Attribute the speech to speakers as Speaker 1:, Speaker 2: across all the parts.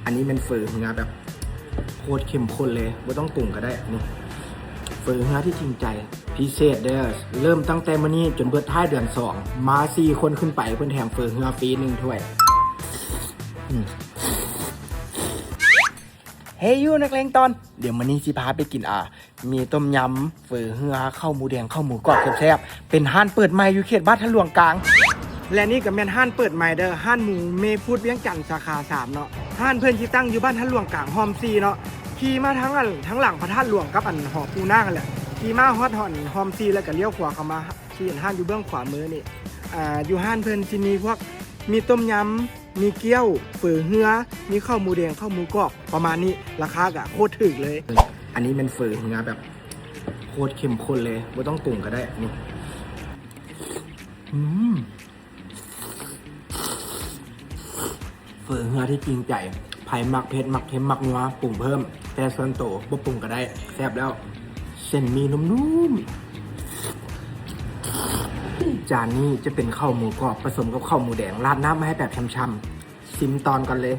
Speaker 1: อันนี้เป็นเฟอร์เนื้อแบบโคตรเข้มข้นเลยไม่ต้องปรุงก็ได้นี่เฟอร์เนื้อที่จริงใจพิเศษเด้อเริ่มตั้งแต่มื้อนี้จนเบิดท้ายเดือน2มา4คนขึ้นไปเพิ่นแถมเฟอร์เนื้อฟรี1ถ้วยเฮ้ยยูนักเลงตอนเดี๋ยวมื้อนี้สิพาไปกินมีต้มยำเฟอร์เนื้อข้าวหมูแดงข้าวหมูกรอบแซ่บๆเป็นห้านเปิดใหม่อยู่เขตบ้านทะลวงกลางและนี่ก็แม่นห้านเปิดใหม่เด้อห้านหมูเมพูดเวียงจันทร์สาขา3เนาะห้านเพิ่นที่ตั้งอยู่บ้านทะลวงกลางหอมซีเนาะขี่มาทั้งหลังพระธาตุหลวงกับหอปูนากันแหละขี่มาฮอดหอมซีแล้วก็เลี้ยวขวาเข้ามาที่เห็นห้านอยู่เบื้องขวามือนี่อยู่ห้านเพิ่นที่มีพวกมีต้มยำมีเกี๊ยวเฝอเฮือมีข้าวหมูแดงข้าวหมูกรอบประมาณนี้ราคาก็โคตรถูกเลยอันนี้เป็นเฝอเฮือแบบโคตรเข้มข้นเลยไม่ต้องปรุงก็ได้นี่เฝอเฮือที่จริงใจไผ่มักเผ็ดมักเค็มมักนัวปรุงเพิ่มแต่ส่วนโตบ่ปรุงก็ได้แซ่บแล้วเส้นมีนุ่มๆจานนี้จะเป็นข้าวหมูกรอบผสมกับข้าวหมูแดงราดน้ำมาให้แบบช่ำๆชิมตอนกันเลย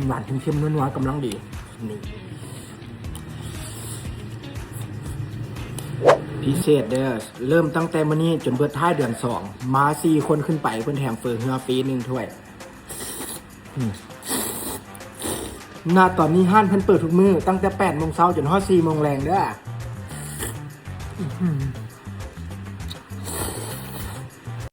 Speaker 1: หวานเค็มๆนัวๆกำลังดีนี่พิเศษเด้อเริ่มตั้งแต่มื้อนี้จนเบิดท้ายเดือน2มา4คนขึ้นไปเพิ่นแถมเฟอร์เฮือฟรี1ถ้วยณตอนนี้ห้านเพิ่นเปิดทุกมื้อตั้งแต่ 8 โมงเช้าจนฮอด 4 โมงแลงเด้อ